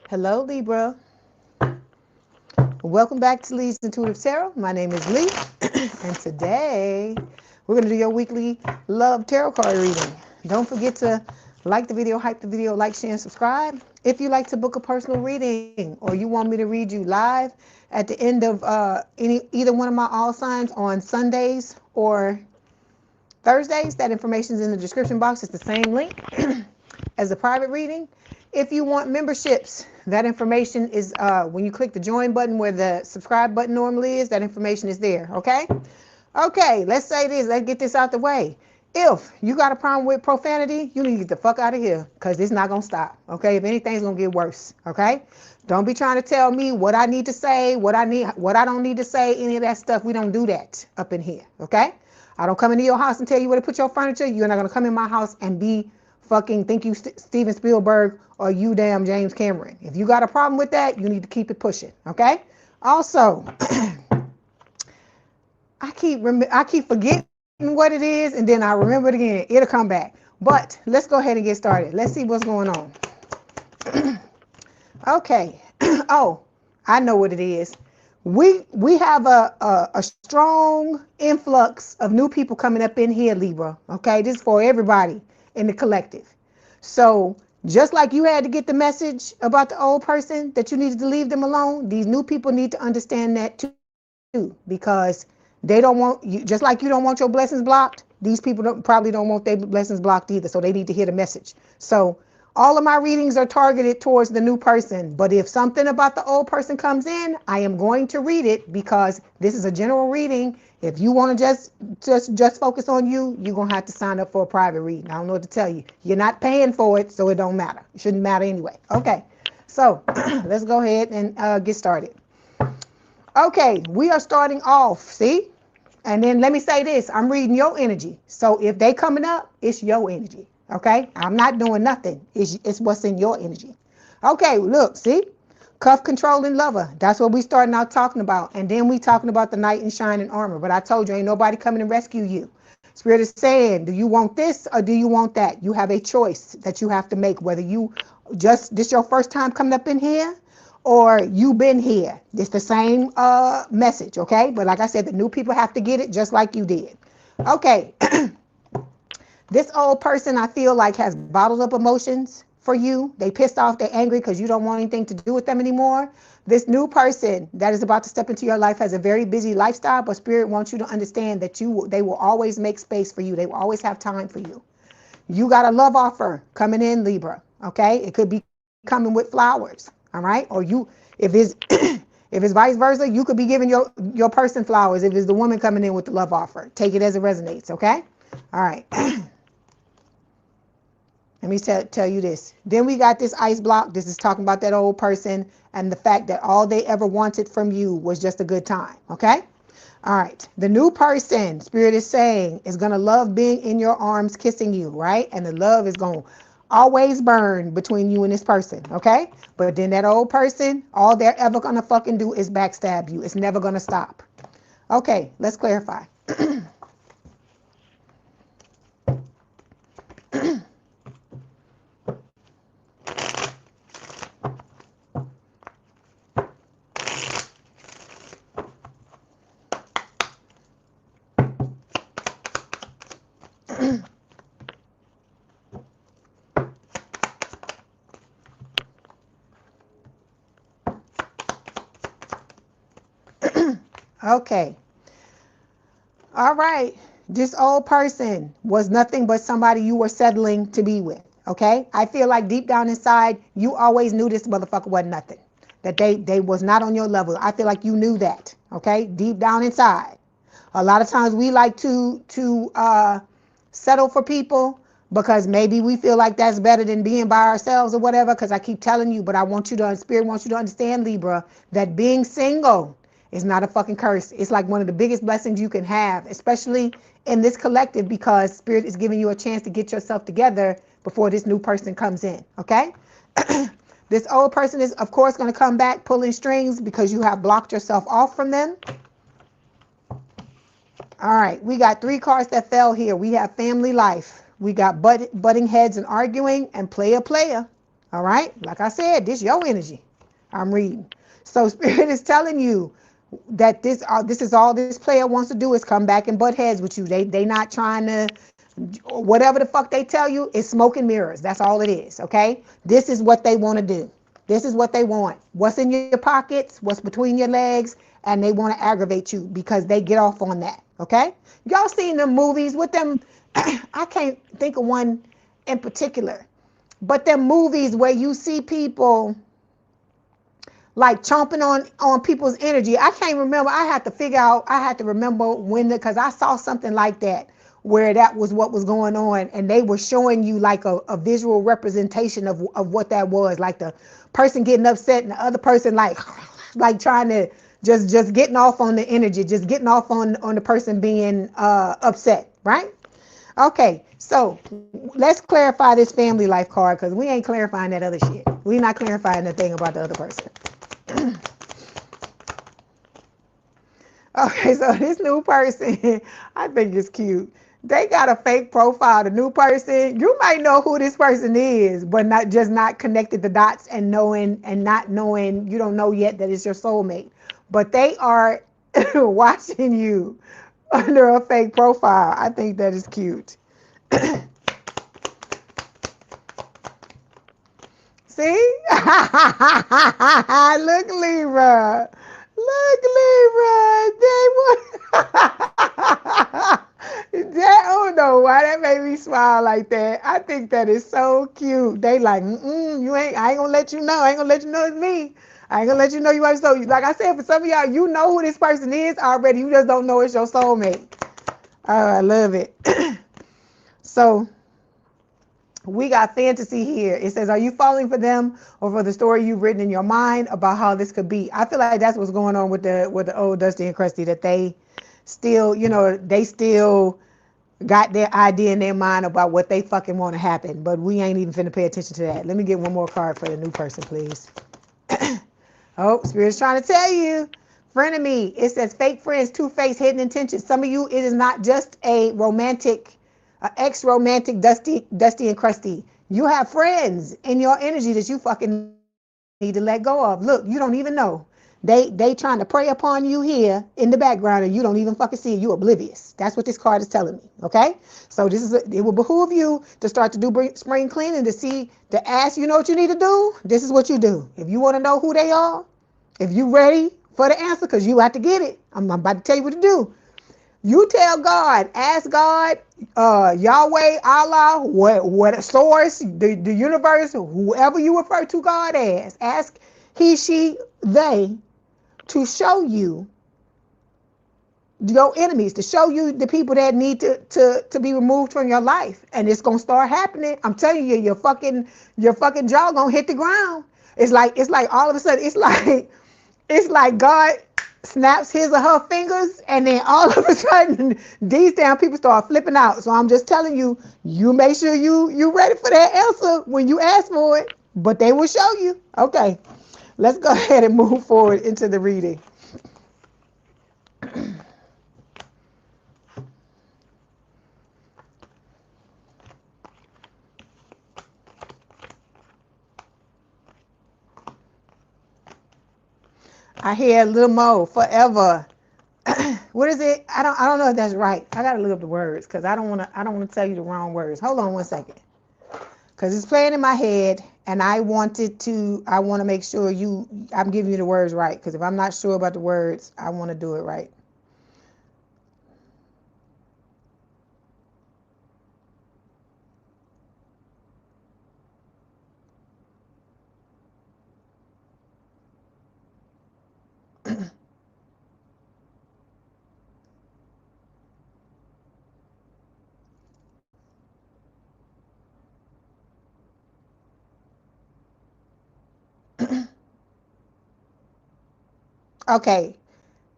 Hello, Libra. Welcome back to Leigh's Intuitive Tarot. My name is Leigh, and today we're going to do your weekly love tarot card reading. Don't forget to like the video, hype the video, like, share, and subscribe. If you like to book a personal reading or you want me to read you live at the end of either one of my all signs on Sundays or Thursdays, that information is in the description box. It's the same link as a private reading. If you want memberships, that information is when you click the join button where the subscribe button normally is, that information is there, okay? Okay, let's say this, let's get this out the way. If you got a problem with profanity, you need to get the fuck out of here because it's not going to stop, okay? If anything's going to get worse, okay? Don't be trying to tell me what I need to say, what I don't need to say, any of that stuff. We don't do that up in here, okay? I don't come into your house and tell you where to put your furniture. You're not going to come in my house and be fucking think you Steven Spielberg or you damn James Cameron. If you got a problem with that, you need to keep it pushing, okay? Also, I keep forgetting what it is, and then I remember it again. It'll come back. But let's go ahead and get started. Let's see what's going on. Okay. Oh, I know what it is. We have a strong influx of new people coming up in here, Libra. Okay, this is for everybody in the collective. So just like you had to get the message about the old person that you needed to leave them alone, these new people need to understand that too, because they don't want you, just like you don't want your blessings blocked, these people probably don't want their blessings blocked either, so they need to hear the message. So all of my readings are targeted towards the new person, but if something about the old person comes in, I am going to read it because this is a general reading. If you want to just focus on you, you're going to have to sign up for a private reading. I don't know what to tell you. You're not paying for it, so it don't matter. It shouldn't matter anyway. Okay, so let's go ahead and get started. Okay, we are starting off, see? And then let me say this. I'm reading your energy. So if they coming up, it's your energy. Okay? I'm not doing nothing. It's what's in your energy. Okay, look, see? Cuff controlling lover. That's what we starting out talking about. And then we talking about the knight in shining armor. But I told you, ain't nobody coming to rescue you. Spirit is saying, do you want this or do you want that? You have a choice that you have to make. Whether you this your first time coming up in here or you been here. It's the same message, okay? But like I said, the new people have to get it just like you did. Okay. This old person, I feel like, has bottled up emotions for you. They pissed off, they're angry because you don't want anything to do with them anymore. This new person that is about to step into your life has a very busy lifestyle, but Spirit wants you to understand that they will always make space for you. They will always have time for you. You got a love offer coming in, Libra, okay? It could be coming with flowers, all right? Or if it's if it's vice versa, you could be giving your person flowers if it's the woman coming in with the love offer. Take it as it resonates, okay? All right. Let me tell you this. Then we got this ice block. This is talking about that old person and the fact that all they ever wanted from you was just a good time. Okay? All right. The new person, Spirit is saying, is going to love being in your arms, kissing you, right? And the love is going to always burn between you and this person. Okay? But then that old person, all they're ever going to fucking do is backstab you. It's never going to stop. Okay. Let's clarify. Okay. All right. This old person was nothing but somebody you were settling to be with. Okay. I feel like deep down inside, you always knew this motherfucker wasn't nothing. That they was not on your level. I feel like you knew that. Okay. Deep down inside. A lot of times we like to settle for people because maybe we feel like that's better than being by ourselves or whatever. Because I keep telling you, but Spirit wants you to understand, Libra, that being single is not a fucking curse. It's like one of the biggest blessings you can have, especially in this collective, because Spirit is giving you a chance to get yourself together before this new person comes in, okay? This old person is, of course, going to come back pulling strings because you have blocked yourself off from them. All right, we got 3 cards that fell here. We have family life. We got butting heads and arguing and player. All right. Like I said, this your energy. I'm reading. So Spirit is telling you that this is all this player wants to do is come back and butt heads with you. They not trying to, whatever the fuck they tell you is smoke and mirrors. That's all it is. Okay. This is what they want to do. This is what they want. What's in your pockets, what's between your legs, and they want to aggravate you because they get off on that. Okay. Y'all seen the movies with them? I can't think of one in particular, but them movies where you see people like chomping on people's energy. I can't remember. I had to remember when, because I saw something like that where that was what was going on, and they were showing you like a visual representation of what that was, like the person getting upset and the other person like trying to just getting off on the energy, just getting off on the person being upset, right? Okay, so let's clarify this family life card, because we ain't clarifying that other shit. We're not clarifying the thing about the other person. Okay, so this new person, I think it's cute. They got a fake profile. The new person, you might know who this person is, but not connected the dots and not knowing, you don't know yet that it's your soulmate. But they are watching you under a fake profile. I think that is cute. See? Look, Libra. Look, Libra. I don't know why that made me smile like that. I think that is so cute. They like, I ain't gonna let you know. I ain't gonna let you know it's me. I ain't gonna let you know you are so. Like I said, for some of y'all, you know who this person is already. You just don't know it's your soulmate. Oh, I love it. So we got fantasy here. It says, are you falling for them or for the story you've written in your mind about how this could be? I feel like that's what's going on with the old Dusty and Krusty, that they still, they still got their idea in their mind about what they fucking want to happen. But we ain't even finna pay attention to that. Let me get one more card for the new person, please. Oh, Spirit's trying to tell you. Frenemy. It says fake friends, two-faced, hidden intentions. Some of you, it is not just a romantic, ex-romantic Dusty and Krusty. You have friends in your energy that you fucking need to let go of. Look, you don't even know. They trying to prey upon you here in the background, and you don't even fucking see it. You oblivious. That's what this card is telling me. Okay, so it will behoove you to start to do spring cleaning, to ask. You know what you need to do? This is what you do. If you want to know who they are, if you ready for the answer, because you have to get it. I'm about to tell you what to do. You tell God, ask God, Yahweh, Allah, what source, the universe, whoever you refer to God as, ask he, she, they to show you your enemies, to show you the people that need to be removed from your life. And it's gonna start happening. I'm telling you, your fucking jaw gonna hit the ground. It's like all of a sudden, it's like God snaps his or her fingers, and then all of a sudden these damn people start flipping out. So I'm just telling you, you make sure you ready for that answer when you ask for it, but they will show you. Okay, let's go ahead and move forward into the reading. I hear a little more forever. What is it? I don't know if that's right. I gotta look up the words, because I don't wanna tell you the wrong words. Hold on one second. Because it's playing in my head, and I want to make sure I'm giving you the words right. Because if I'm not sure about the words, I want to do it right. Okay.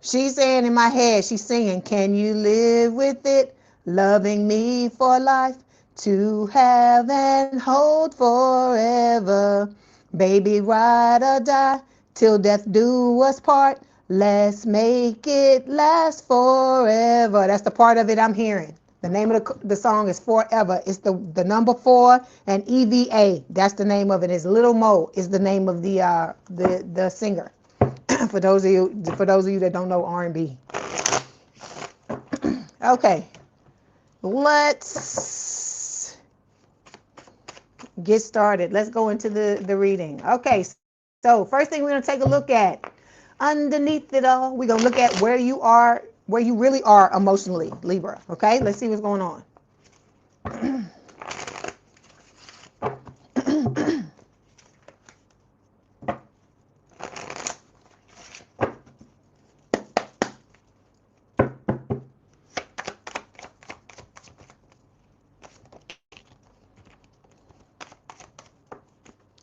She's saying in my head, she's singing, can you live with it? Loving me for life, to have and hold forever. Baby, ride or die, till death do us part. Let's make it last forever. That's the part of it I'm hearing. The name of the song is Forever. It's the number 4 and EVA. That's the name of it. It's Little Mo is the name of the singer. For those of you that don't know R&B. Okay. Let's get started. Let's go into the reading. Okay. So first thing we're going to take a look at, underneath it all, we're going to look at where you are, where you really are emotionally, Libra. Okay, let's see what's going on.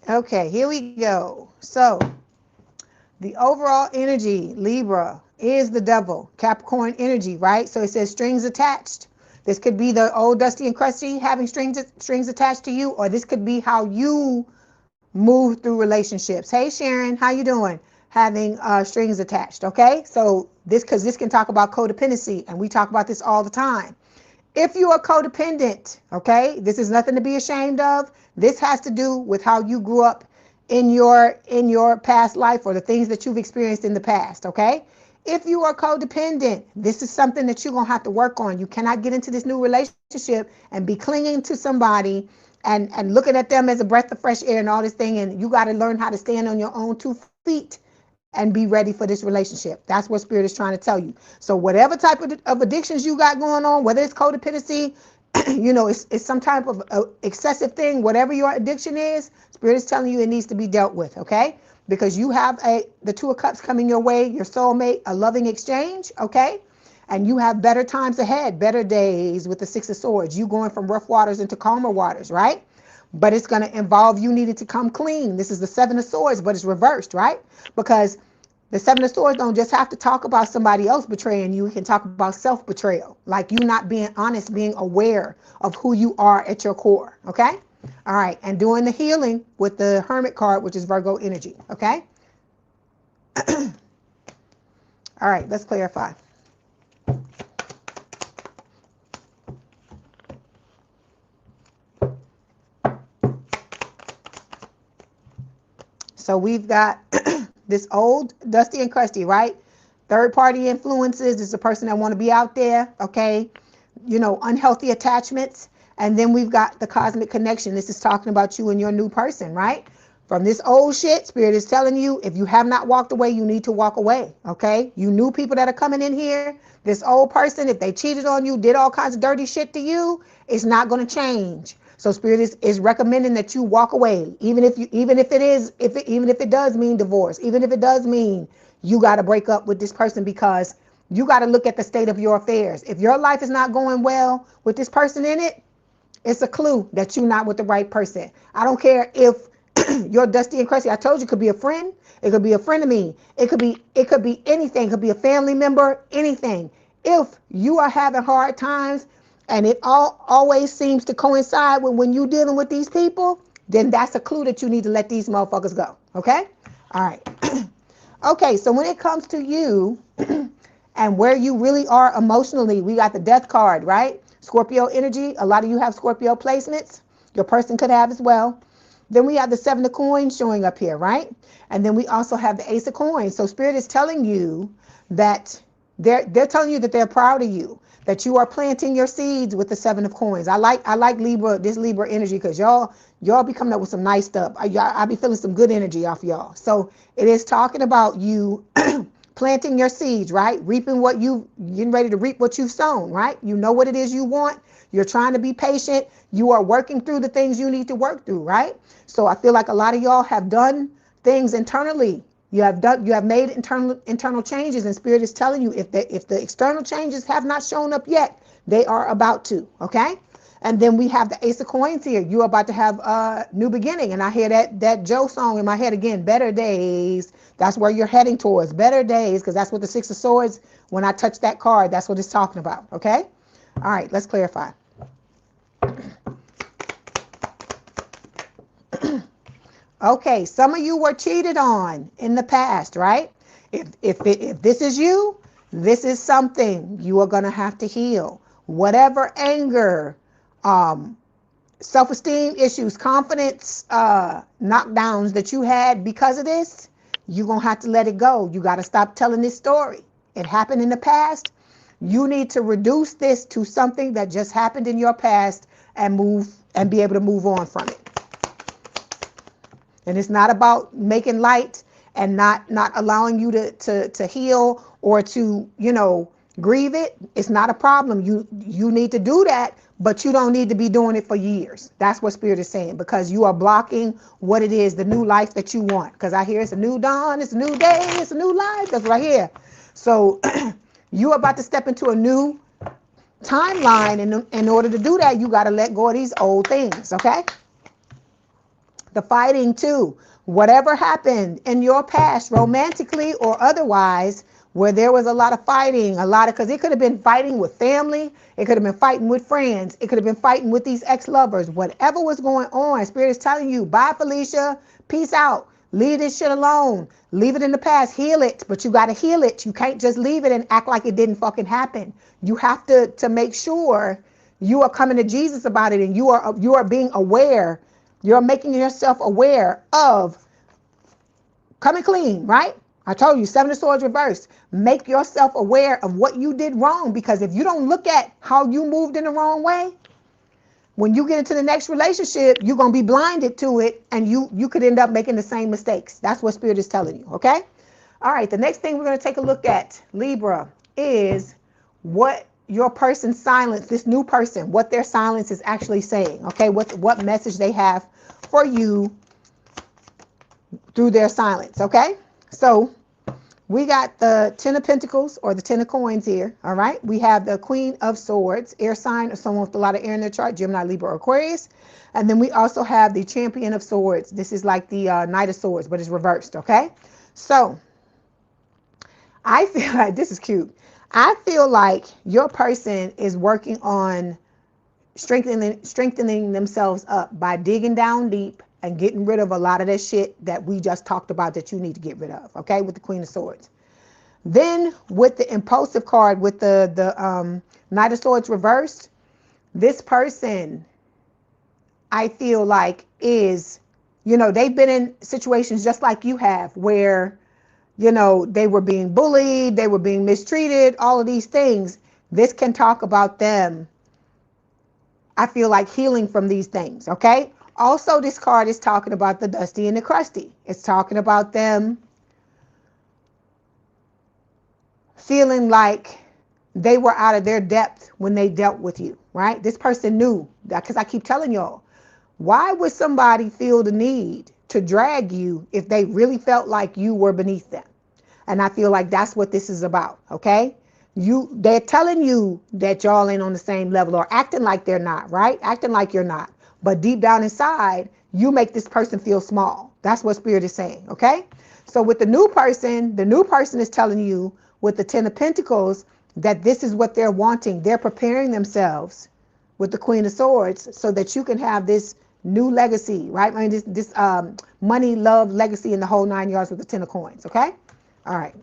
Okay, here we go. So the overall energy, Libra, is the devil, Capricorn energy, right? So it says strings attached. This could be the old Dusty and Crusty having strings attached to you, or this could be how you move through relationships. Hey, Sharon, how you doing? Having strings attached, okay? So because this can talk about codependency, and we talk about this all the time. If you are codependent, okay, this is nothing to be ashamed of. This has to do with how you grew up in your past life, or the things that you've experienced in the past, okay? If you are codependent, this is something that you're going to have to work on. You cannot get into this new relationship and be clinging to somebody and looking at them as a breath of fresh air and all this thing. And you got to learn how to stand on your own 2 feet and be ready for this relationship. That's what Spirit is trying to tell you. So whatever type of addictions you got going on, whether it's codependency, it's some type of excessive thing, whatever your addiction is, Spirit is telling you it needs to be dealt with, okay? Because you have the 2 of Cups coming your way, your soulmate, a loving exchange, okay? And you have better times ahead, better days with the 6 of Swords. You going from rough waters into calmer waters, right? But it's going to involve you needing to come clean. This is the 7 of Swords, but it's reversed, right? Because the 7 of Swords don't just have to talk about somebody else betraying you. It can talk about self-betrayal, like you not being honest, being aware of who you are at your core, okay? All right, and doing the healing with the Hermit card, which is Virgo energy, okay? All right, let's clarify. So we've got this old Dusty and Crusty, right? Third party influences. This is a person that want to be out there, okay? Unhealthy attachments. And then we've got the cosmic connection. This is talking about you and your new person, right? From this old shit, Spirit is telling you, if you have not walked away, you need to walk away, okay? You new people that are coming in here, this old person, if they cheated on you, did all kinds of dirty shit to you, it's not going to change. So Spirit is recommending that you walk away, even if it does mean divorce, even if it does mean you got to break up with this person, because you got to look at the state of your affairs. If your life is not going well with this person in it, it's a clue that you're not with the right person. I don't care if you're Dusty and Crusty. I told you, it could be a friend. It could be a friend of me. It could be anything. It could be a family member, anything. If you are having hard times and it always seems to coincide with when you're dealing with these people, then that's a clue that you need to let these motherfuckers go. Okay? All right. Okay, so when it comes to you and where you really are emotionally, we got the Death card, right? Scorpio energy. A lot of you have Scorpio placements. Your person could have as well. Then we have the 7 of Coins showing up here, right? And then we also have the Ace of Coins. So Spirit is telling you that they're telling you that they're proud of you, that you are planting your seeds with the 7 of Coins. I like Libra, this Libra energy, because y'all be coming up with some nice stuff. I be feeling some good energy off y'all. So it is talking about you planting your seeds, right? Reaping getting ready to reap what you've sown, right? You know what it is you want. You're trying to be patient. You are working through the things you need to work through, right? So I feel like a lot of y'all have done things internally. You have made internal changes, and Spirit is telling you if the external changes have not shown up yet, they are about to, okay? And then we have the Ace of Coins here. You're about to have a new beginning. And I hear that Joe song in my head again, Better Days. That's where you're heading towards, better days, because that's what the 6 of Swords, when I touch that card, that's what it's talking about, okay? All right, let's clarify. Okay, some of you were cheated on in the past, right? If this is you, this is something you are going to have to heal. whatever anger, self-esteem issues, confidence knockdowns that you had because of this, you're going to have to let it go. You got to stop telling this story. It happened in the past. You need to reduce this to something that just happened in your past and be able to move on from it. And it's not about making light and not allowing you to heal or to, grieve it. It's not a problem. You need to do that, but you don't need to be doing it for years. That's what Spirit is saying, because you are blocking what it is, the new life that you want. Because I hear it's a new dawn, it's a new day, it's a new life. That's right here. So you're about to step into a new timeline. And in order to do that, you got to let go of these old things, okay? The fighting too. Whatever happened in your past, romantically or otherwise, where there was a lot of fighting, because it could have been fighting with family, it could have been fighting with friends, it could have been fighting with these ex-lovers, whatever was going on, Spirit is telling you, bye Felicia, peace out, leave this shit alone, leave it in the past, heal it, but you got to heal it. You can't just leave it and act like it didn't fucking happen. You have to make sure you are coming to Jesus about it, and you are being aware, you're making yourself aware of coming clean, right? I told you, 7 of Swords reversed. Make yourself aware of what you did wrong, because if you don't look at how you moved in the wrong way, when you get into the next relationship, you're going to be blinded to it, and you could end up making the same mistakes. That's what Spirit is telling you, okay? All right, the next thing we're going to take a look at, Libra, is what your person's silence, this new person, what their silence is actually saying, okay? What message they have for you through their silence, okay? So we got the 10 of Pentacles, or the 10 of Coins here, all right? We have the Queen of Swords, air sign, or someone with a lot of air in their chart, Gemini, Libra, or Aquarius. And then we also have the Champion of Swords. This is like the Knight of Swords, but it's reversed, okay? So I feel like, this is cute. I feel like your person is working on strengthening themselves up by digging down deep and getting rid of a lot of that shit that we just talked about that you need to get rid of, okay, with the Queen of Swords. Then with the impulsive card, with the Knight of Swords reversed, this person, I feel like, is, they've been in situations just like you have, where, they were being bullied, they were being mistreated, all of these things. This can talk about them, I feel like, healing from these things, okay? Also, this card is talking about the dusty and the crusty. It's talking about them feeling like they were out of their depth when they dealt with you, right? This person knew that, because I keep telling y'all, why would somebody feel the need to drag you if they really felt like you were beneath them? And I feel like that's what this is about, okay? They're telling you that y'all ain't on the same level, or acting like they're not, right? Acting like you're not. But deep down inside, you make this person feel small. That's what Spirit is saying, okay? So with the new person is telling you with the 10 of Pentacles that this is what they're wanting. They're preparing themselves with the Queen of Swords so that you can have this new legacy, right? I mean, this money, love, legacy in the whole 9 yards with the 10 of Coins, okay? All right,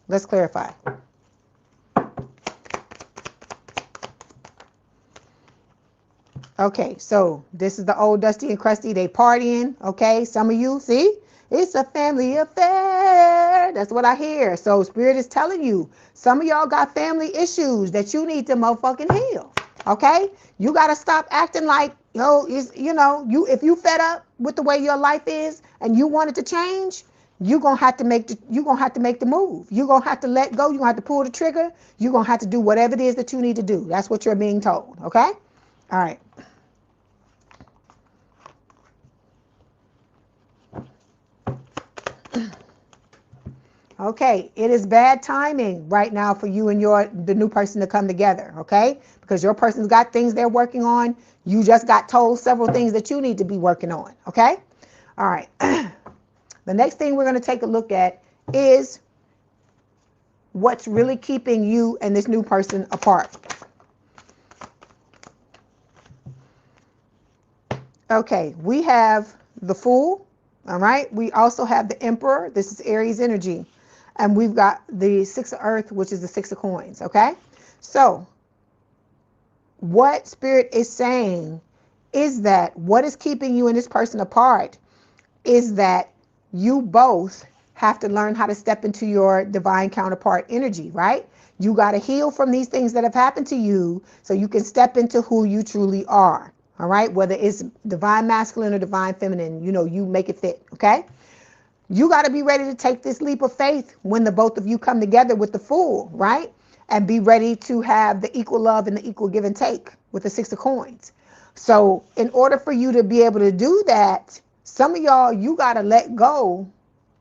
let's clarify. Okay, so this is the old dusty and crusty. They partying, okay? Some of you, see? It's a family affair. That's what I hear. So Spirit is telling you, some of y'all got family issues that you need to motherfucking heal, okay? You got to stop acting like, if you fed up with the way your life is and you want it to change, you're going to have to make the move. You're going to have to let go. You're going to have to pull the trigger. You're going to have to do whatever it is that you need to do. That's what you're being told, okay? All right. Okay, it is bad timing right now for you and the new person to come together, okay? Because your person's got things they're working on. You just got told several things that you need to be working on, okay? All right. The next thing we're going to take a look at is what's really keeping you and this new person apart. Okay, we have the Fool, all right? We also have the Emperor. This is Aries energy. And we've got the 6 of Earth, which is the 6 of Coins, okay? So what Spirit is saying is that what is keeping you and this person apart is that you both have to learn how to step into your divine counterpart energy, right? You got to heal from these things that have happened to you so you can step into who you truly are. All right. Whether it's divine masculine or divine feminine, you make it fit. Okay. You got to be ready to take this leap of faith when the both of you come together with the Fool, right? And be ready to have the equal love and the equal give and take with the Six of Coins. So in order for you to be able to do that, some of y'all, you got to let go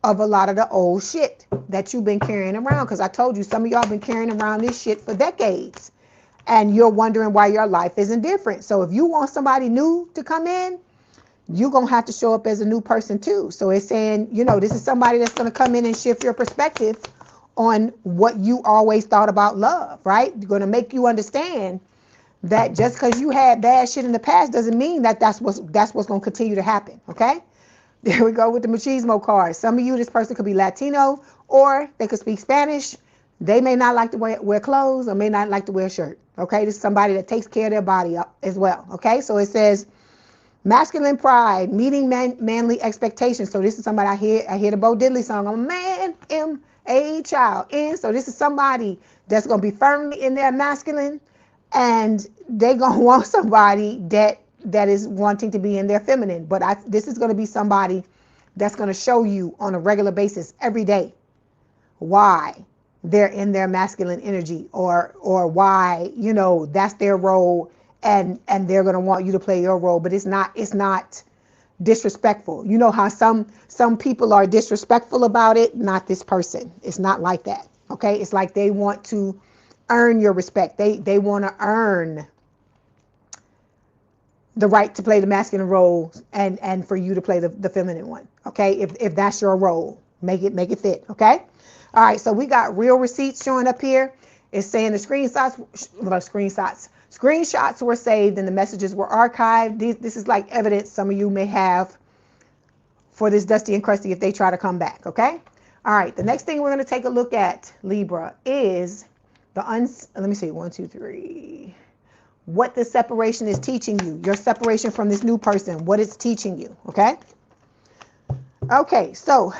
of a lot of the old shit that you've been carrying around. Because I told you, some of y'all been carrying around this shit for decades. And you're wondering why your life isn't different. So if you want somebody new to come in, you're going to have to show up as a new person too. So it's saying, this is somebody that's going to come in and shift your perspective on what you always thought about love, right? You're going to make you understand that just because you had bad shit in the past doesn't mean that that's what's going to continue to happen, okay? There we go with the machismo card. Some of you, this person could be Latino, or they could speak Spanish. They may not like to wear clothes, or may not like to wear a shirt, okay? This is somebody that takes care of their body as well, okay? So it says, masculine pride, meeting manly expectations. So this is somebody, I hear the Bo Diddley song, I'm a man, am a child. And so this is somebody that's going to be firmly in their masculine, and they're going to want somebody that is wanting to be in their feminine. But this is going to be somebody that's going to show you on a regular basis every day why they're in their masculine energy, or why, that's their role, and they're going to want you to play your role. But it's not disrespectful. You know how some people are disrespectful about it? Not this person. It's not like that. Okay? It's like they want to earn your respect. They want to earn the right to play the masculine role, and for you to play the feminine one. Okay? If that's your role, make it fit. Okay? All right, so we got real receipts showing up here. It's saying the screenshots were saved and the messages were archived. This is like evidence some of you may have for this Dusty and Crusty if they try to come back, okay? All right, the next thing we're going to take a look at, Libra, is let me see, 1, 2, 3. What the separation is teaching you. Your separation from this new person, what it's teaching you, okay? Okay, so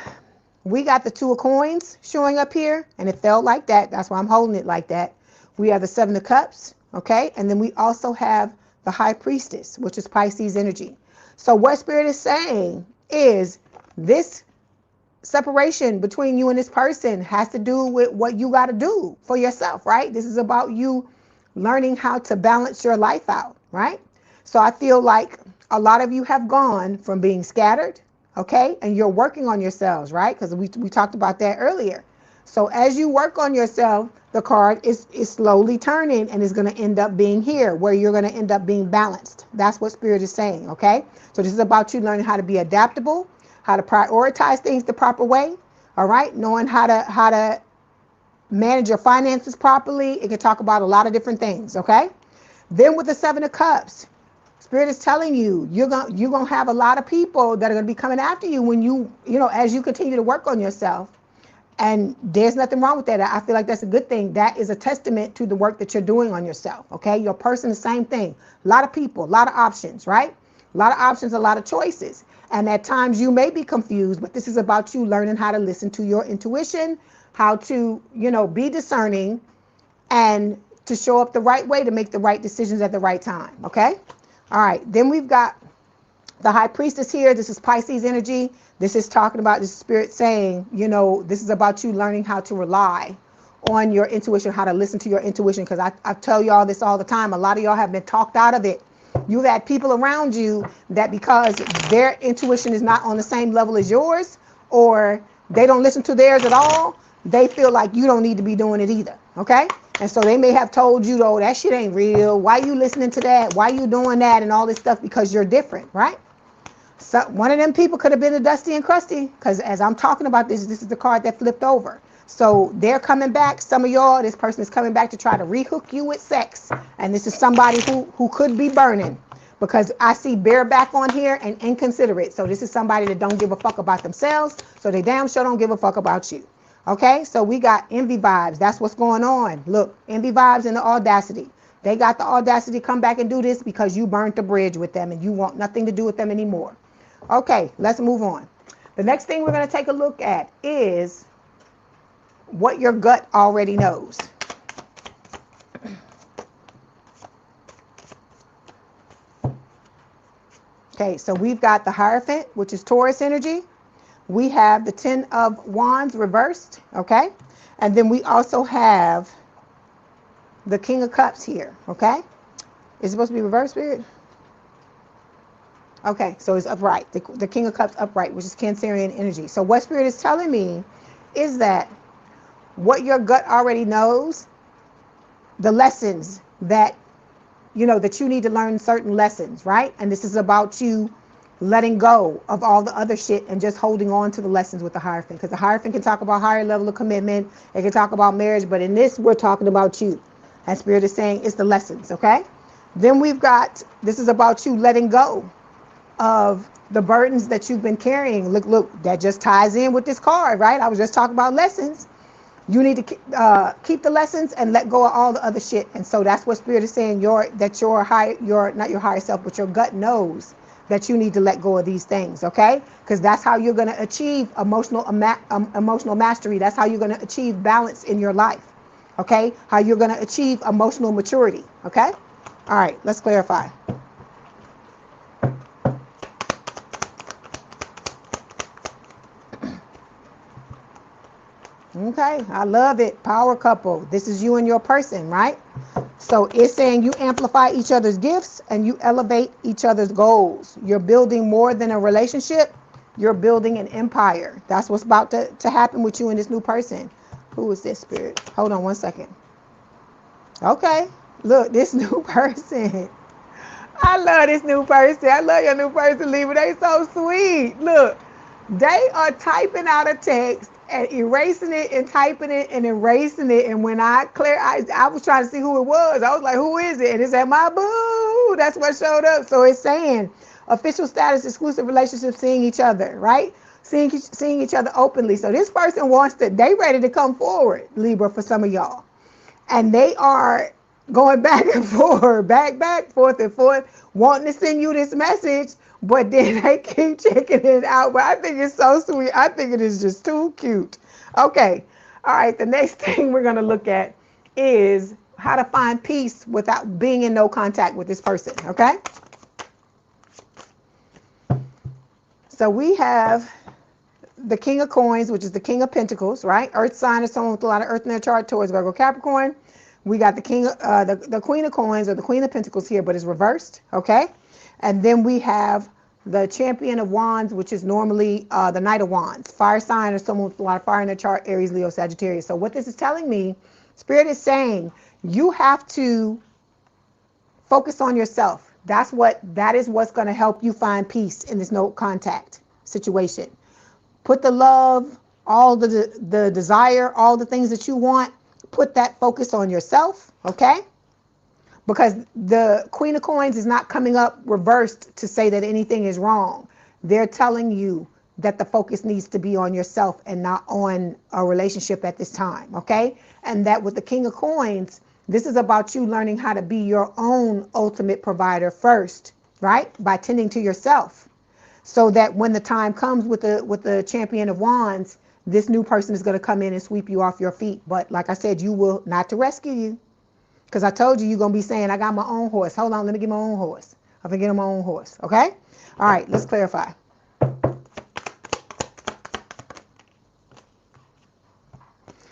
we got the Two of Coins showing up here, and it felt like that. That's why I'm holding it like that. We have the Seven of Cups, okay? And then we also have the High Priestess, which is Pisces energy. So what Spirit is saying is this separation between you and this person has to do with what you got to do for yourself, right? This is about you learning how to balance your life out, right? So I feel like a lot of you have gone from being scattered, okay, and you're working on yourselves, right? Because we talked about that earlier. So as you work on yourself, the card is slowly turning and is going to end up being here, where you're going to end up being balanced. That's what Spirit is saying, okay? So this is about you learning how to be adaptable, how to prioritize things the proper way, all right? Knowing how to manage your finances properly. It can talk about a lot of different things, okay? Then with the Seven of Cups, Spirit is telling you, you're gonna have a lot of people that are gonna be coming after you when as you continue to work on yourself. And there's nothing wrong with that. I feel like that's a good thing. That is a testament to the work that you're doing on yourself. Okay, your person, the same thing. A lot of people, a lot of options, right? A lot of options, a lot of choices. And at times you may be confused, but this is about you learning how to listen to your intuition, how to, be discerning, and to show up the right way to make the right decisions at the right time. Okay. All right, then we've got the High Priestess here. This is Pisces energy. This is talking about the Spirit saying, this is about you learning how to rely on your intuition, how to listen to your intuition. Because I tell y'all this all the time. A lot of y'all have been talked out of it. You've had people around you that because their intuition is not on the same level as yours, or they don't listen to theirs at all, they feel like you don't need to be doing it either. Okay? And so they may have told you, oh, that shit ain't real. Why you listening to that? Why you doing that? And all this stuff, because you're different, right? So one of them people could have been a Dusty and Crusty, because as I'm talking about this is the card that flipped over. So they're coming back. Some of y'all, this person is coming back to try to rehook you with sex. And this is somebody who could be burning, because I see bareback on here and inconsiderate. So this is somebody that don't give a fuck about themselves. So they damn sure don't give a fuck about you. Okay, so we got envy vibes. That's what's going on. Look, envy vibes and the audacity. They got the audacity to come back and do this because you burnt the bridge with them and you want nothing to do with them anymore. Okay, let's move on. The next thing we're going to take a look at is what your gut already knows. Okay, so we've got the Hierophant, which is Taurus energy. We have the Ten of Wands reversed, okay? And then we also have the King of Cups here, okay? It's supposed to be reversed, Spirit? Okay, so it's upright. The King of Cups upright, which is Cancerian energy. So what Spirit is telling me is that what your gut already knows, the lessons that, you know, that you need to learn certain lessons, right? And this is about you letting go of all the other shit and just holding on to the lessons with the Hierophant. Because the Hierophant can talk about higher level of commitment. It can talk about marriage. But in this, we're talking about you. And Spirit is saying it's the lessons, okay? Then we've got, this is about you letting go of the burdens that you've been carrying. Look, that just ties in with this card, right? I was just talking about lessons. You need to keep the lessons and let go of all the other shit. And so that's what Spirit is saying. Not your higher self, but your gut knows that you need to let go of these things, okay? Because that's how you're going to achieve emotional mastery. That's how you're going to achieve balance in your life, okay? How you're going to achieve emotional maturity, okay? All right, let's clarify. Okay, I love it. Power couple. This is you and your person, right? So it's saying you amplify each other's gifts and you elevate each other's goals. You're building more than a relationship. You're building an empire. That's what's about to happen with you and this new person. Who is this, Spirit? Hold on one second. Okay, look, this new person. I love this new person. I love your new person, Libra. They so sweet. Look, they are typing out a text and erasing it and typing it and erasing it. And when I was trying to see who it was. I was like, who is it? And it said, my boo. That's what showed up. So it's saying official status, exclusive relationship, seeing each other, right? Seeing each other openly. So this person they ready to come forward, Libra, for some of y'all. And they are going back and forth, back, forth and forth, wanting to send you this message, but then they keep checking it out. But I think it's so sweet. I think it is just too cute. Okay. All right. The next thing we're going to look at is how to find peace without being in no contact with this person. Okay. So we have the King of Coins, which is the King of Pentacles, right? Earth sign is someone with a lot of earth in their chart towards Virgo, Capricorn. We got the the Queen of Coins or the Queen of Pentacles here, but it's reversed, okay? And then we have the Champion of Wands, which is normally the Knight of Wands. Fire sign is someone with a lot of fire in their chart, Aries, Leo, Sagittarius. So what this is telling me, Spirit is saying you have to focus on yourself. That is what's going to help you find peace in this no contact situation. Put the love, all the desire, all the things that you want, put that focus on yourself, okay? Because the Queen of Coins is not coming up reversed to say that anything is wrong. They're telling you that the focus needs to be on yourself and not on a relationship at this time, okay? And that with the King of Coins, this is about you learning how to be your own ultimate provider first, right? By tending to yourself. So that when the time comes with the Champion of Wands, this new person is going to come in and sweep you off your feet. But like I said, you will not to rescue you. Because I told you you're going to be saying, I got my own horse. Hold on, let me get my own horse. I'm going to get my own horse. Okay? All right, let's clarify.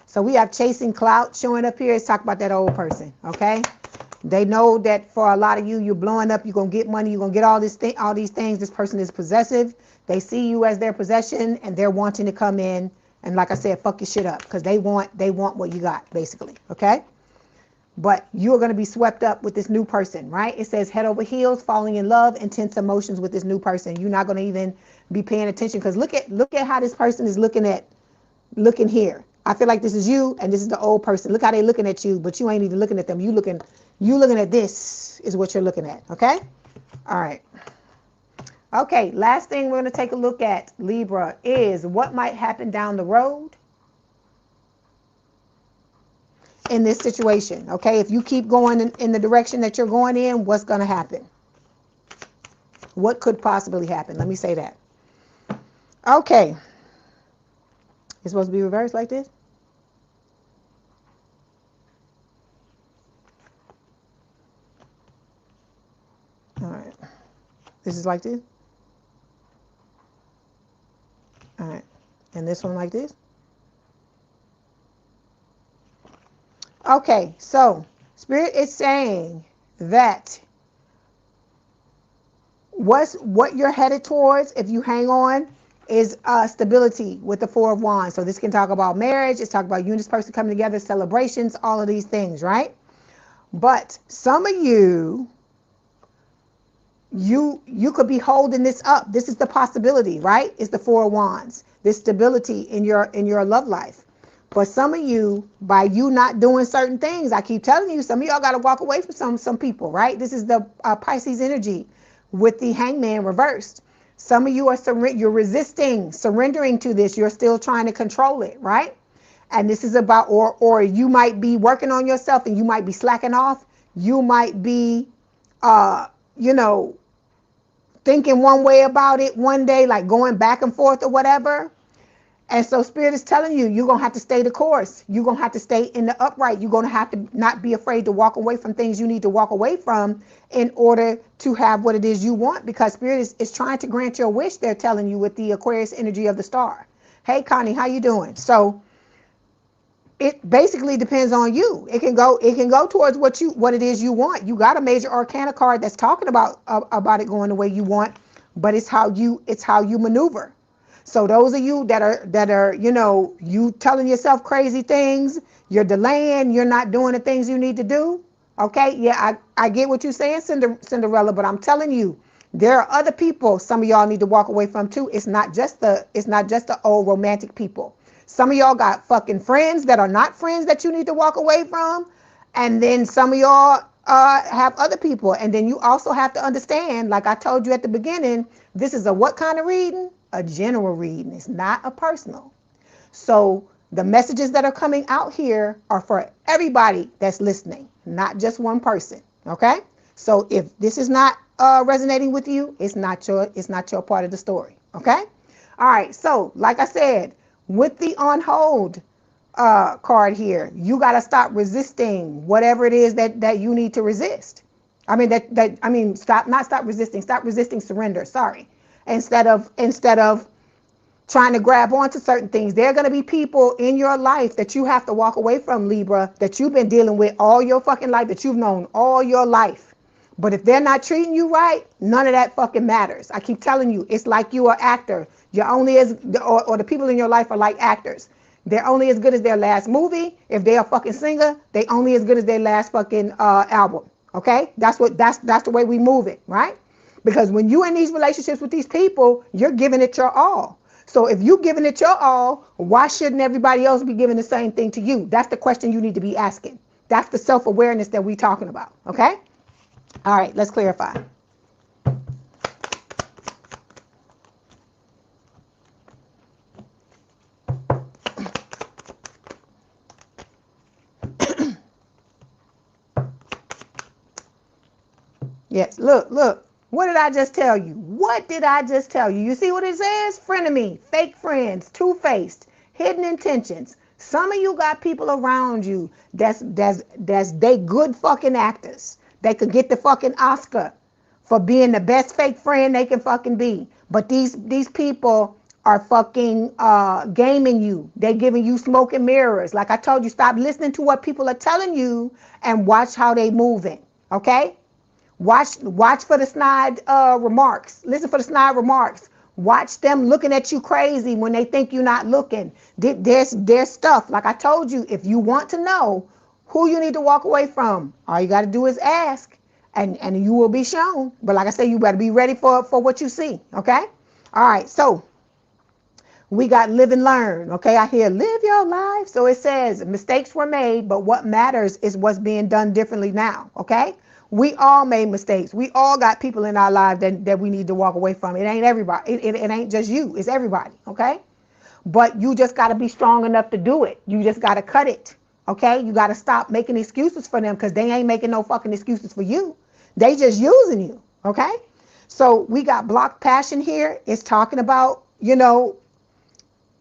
So we have chasing clout showing up here. Let's talk about that old person. Okay? They know that for a lot of you, you're blowing up. You're going to get money. You're going to get all these things. This person is possessive. They see you as their possession, and they're wanting to come in and, like I said, fuck your shit up because they want what you got, basically. Okay? But you're going to be swept up with this new person, right? It says head over heels, falling in love, intense emotions with this new person. You're not going to even be paying attention because look at how this person is looking here. I feel like this is you and this is the old person. Look how they're looking at you, but you ain't even looking at them. You looking at this is what you're looking at. Okay? All right. Okay, last thing we're going to take a look at, Libra, is what might happen down the road. in this situation. Okay, if you keep going in the direction that you're going in, what's going to happen? What could possibly happen? Let me say that. Okay, it's supposed to be reversed like this. All right, this is like this. All right, and this one like this. Okay, so Spirit is saying that what you're headed towards, if you hang on, is stability with the Four of Wands. So this can talk about marriage, it's talk about you and this person coming together, celebrations, all of these things, right? But some of you could be holding this up. This is the possibility, right? It's the Four of Wands, this stability in your love life. For some of you, by you not doing certain things, I keep telling you, some of y'all got to walk away from some people, right? This is the Pisces energy with the Hangman reversed. Some of you are you're resisting, surrendering to this. You're still trying to control it, right? And this is about, or you might be working on yourself and you might be slacking off. You might be, thinking one way about it one day, like going back and forth or whatever. And so Spirit is telling you, you're going to have to stay the course. You're going to have to stay in the upright. You're going to have to not be afraid to walk away from things you need to walk away from in order to have what it is you want, because Spirit is trying to grant your wish, they're telling you, with the Aquarius energy of the star. Hey, Connie, how you doing? So it basically depends on you. It can go towards what it is you want. You got a major arcana card that's talking about it going the way you want, but it's how you maneuver. So those of you that are you telling yourself crazy things, you're delaying, you're not doing the things you need to do. Okay, yeah, I get what you're saying, Cinderella, but I'm telling you, there are other people some of y'all need to walk away from too. It's not just the old romantic people. Some of y'all got fucking friends that are not friends that you need to walk away from. And then some of y'all have other people. And then you also have to understand, like I told you at the beginning, this is a what kind of reading? A general reading. It's not a personal. So the messages that are coming out here are for everybody that's listening, not just one person. Okay? So if this is not resonating with you, it's not your part of the story. Okay? All right. So like I said, with the on hold card here, you got to stop resisting whatever it is that you need to resist. Stop resisting surrender. Sorry. Instead of trying to grab onto certain things, there are going to be people in your life that you have to walk away from, Libra, that you've been dealing with all your fucking life, that you've known all your life. But if they're not treating you right, none of that fucking matters. I keep telling you, it's like you're an actor. You're only or the people in your life are like actors. They're only as good as their last movie. If they're a fucking singer, they only as good as their last fucking album. Okay? That's the way we move it, right? Because when you're in these relationships with these people, you're giving it your all. So if you're giving it your all, why shouldn't everybody else be giving the same thing to you? That's the question you need to be asking. That's the self-awareness that we're talking about. Okay? All right, let's clarify. Yes, look. What did I just tell you? What did I just tell you? You see what it says? Frenemy, fake friends, two-faced, hidden intentions. Some of you got people around you that's they good fucking actors. They could get the fucking Oscar for being the best fake friend they can fucking be. But these people are fucking gaming you. They're giving you smoke and mirrors. Like I told you, stop listening to what people are telling you and watch how they moving. Okay? Watch for the snide remarks. Listen for the snide remarks. Watch them looking at you crazy when they think you're not looking. There's stuff. Like I told you, if you want to know who you need to walk away from, all you got to do is ask, and you will be shown. But like I said, you better be ready for what you see. Okay? All right. So we got live and learn. Okay? I hear live your life. So it says mistakes were made, but what matters is what's being done differently now. Okay? We all made mistakes. We all got people in our lives that we need to walk away from. It ain't everybody. It ain't just you. It's everybody. Okay? But you just got to be strong enough to do it. You just got to cut it. Okay, you got to stop making excuses for them because they ain't making no fucking excuses for you. They just using you. Okay, so we got blocked passion here. It's talking about, you know,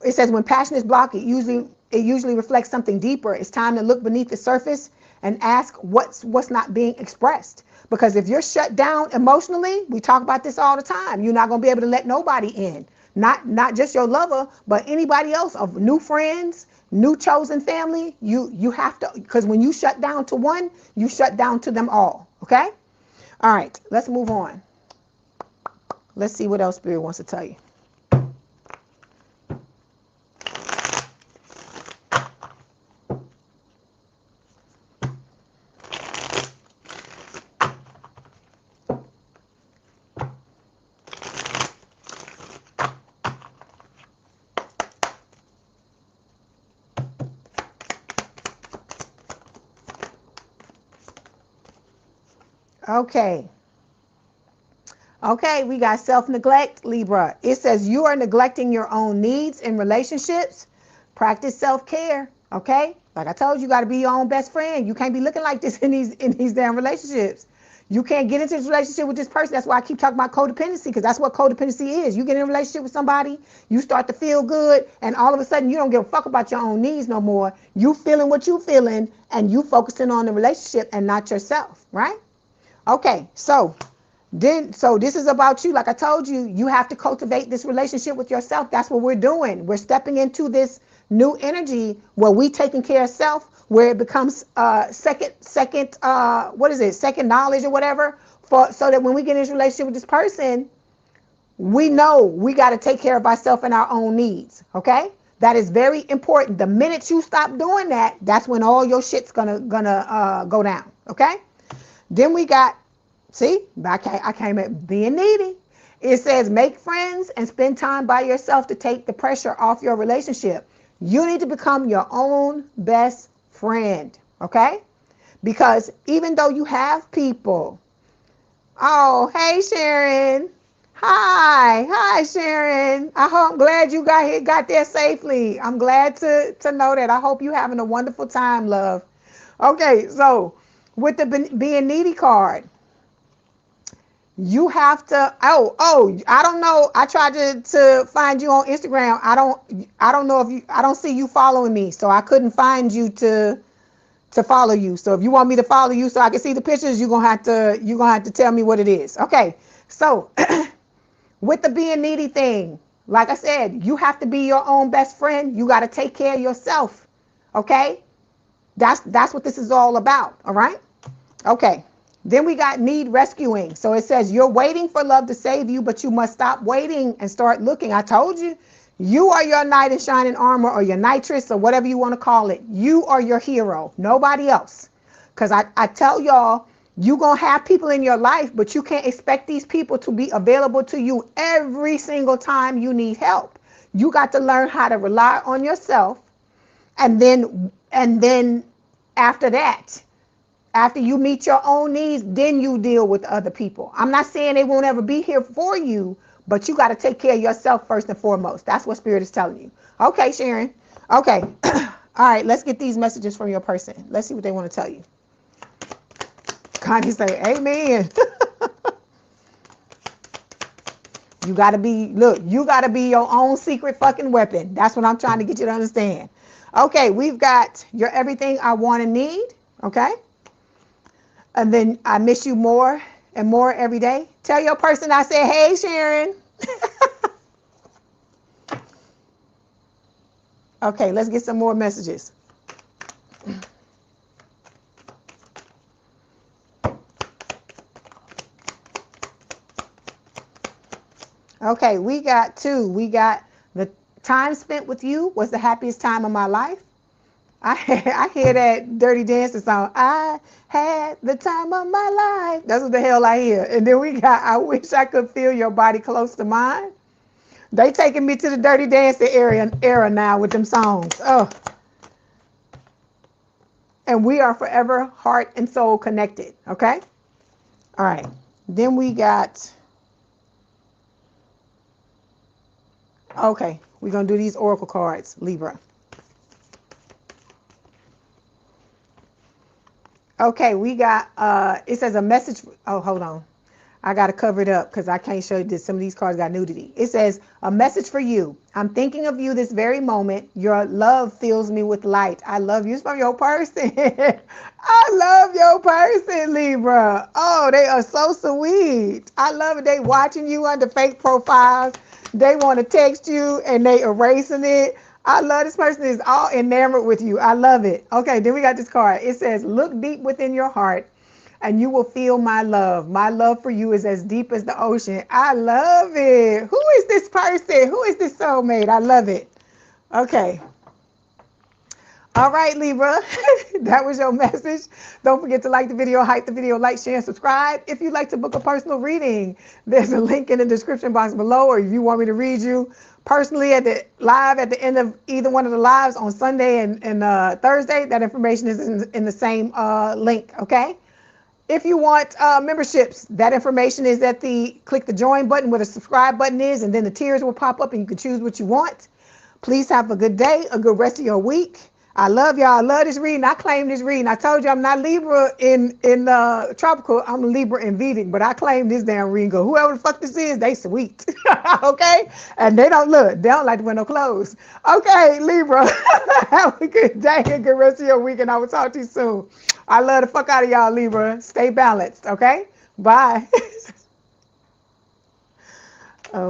it says when passion is blocked, it usually reflects something deeper. It's time to look beneath the surface and ask what's not being expressed. Because if you're shut down emotionally, we talk about this all the time. You're not gonna be able to let nobody in. Not just your lover, but anybody else, of new friends, new chosen family. You have to, because when you shut down to one, you shut down to them all. Okay? All right, let's move on. Let's see what else Spirit wants to tell you. Okay. Okay, we got self-neglect, Libra. It says you are neglecting your own needs in relationships. Practice self-care, okay? Like I told you, you got to be your own best friend. You can't be looking like this in these damn relationships. You can't get into this relationship with this person. That's why I keep talking about codependency, because that's what codependency is. You get in a relationship with somebody, you start to feel good, and all of a sudden you don't give a fuck about your own needs no more. You feeling what you feeling, and you focusing on the relationship and not yourself, right? Okay, so this is about you. Like I told you, you have to cultivate this relationship with yourself. That's what we're doing. We're stepping into this new energy where we taking care of self, where it becomes second second knowledge or whatever, so that when we get in this relationship with this person, we know we got to take care of ourselves and our own needs. Okay, that is very important. The minute you stop doing that, that's when all your shit's gonna go down. Okay, then we got, see, I came at being needy. It says make friends and spend time by yourself to take the pressure off your relationship. You need to become your own best friend, okay? Because even though you have people, oh, hey Sharon. Hi Sharon. I'm glad you got there safely. I'm glad to know that. I hope you're having a wonderful time, love. Okay, so with the being needy card, you have to, I don't know. I tried to find you on Instagram. I don't know if I don't see you following me, so I couldn't find you to follow you. So if you want me to follow you so I can see the pictures, you're gonna have to tell me what it is. Okay. So with the being needy thing, like I said, you have to be your own best friend. You got to take care of yourself. Okay? That's what this is all about. All right? Okay. Then we got need rescuing. So it says you're waiting for love to save you, but you must stop waiting and start looking. I told you, you are your knight in shining armor, or your nitress, or whatever you want to call it. You are your hero, nobody else. Because I tell y'all, you're going to have people in your life, but you can't expect these people to be available to you every single time you need help. You got to learn how to rely on yourself. And then after that, after you meet your own needs, then you deal with other people. I'm not saying they won't ever be here for you, but you got to take care of yourself first and foremost. That's what Spirit is telling you. Okay, Sharon. Okay. All right, let's get these messages from your person. Let's see what they want to tell you. Connie say, amen. You got to be your own secret fucking weapon. That's what I'm trying to get you to understand. Okay, we've got you're everything I want and need. Okay. And then I miss you more and more every day. Tell your person I said, hey, Sharon. Okay, let's get some more messages. Okay, we got two. We got the time spent with you was the happiest time of my life. I hear that Dirty Dancing song. I had the time of my life. That's what the hell I hear. And then we got I wish I could feel your body close to mine. They taking me to the Dirty Dancing era now with them songs. Oh. And we are forever heart and soul connected. Okay? All right. Then we got, okay, we're going to do these oracle cards, Libra. Okay, we got, it says a message. Oh, hold on. I got to cover it up because I can't show you this. Some of these cards got nudity. It says, a message for you. I'm thinking of you this very moment. Your love fills me with light. I love you. It's from your person. I love your person, Libra. Oh, they are so sweet. I love it. They watching you under fake profiles. They want to text you and they erasing it. I love this person is all enamored with you. I love it. Okay, then we got this card. It says, look deep within your heart and you will feel my love. My love for you is as deep as the ocean. I love it. Who is this person? Who is this soulmate? I love it. Okay. All right, Libra, that was your message. Don't forget to like the video, hype the video, like, share, and subscribe. If you'd like to book a personal reading, there's a link in the description box below, or if you want me to read you personally at the end of either one of the lives on Sunday and Thursday, that information is in the same link, okay? If you want memberships, that information is at click the join button where the subscribe button is, and then the tiers will pop up and you can choose what you want. Please have a good day, a good rest of your week. I love y'all. I love this reading. I claim this reading. I told you I'm not Libra in tropical. I'm Libra in Vedic, but I claim this damn reading. Go, whoever the fuck this is, they sweet. Okay? And they don't like to wear no clothes. Okay, Libra. Have a good day and good rest of your week, and I will talk to you soon. I love the fuck out of y'all, Libra. Stay balanced, okay? Bye. Oh.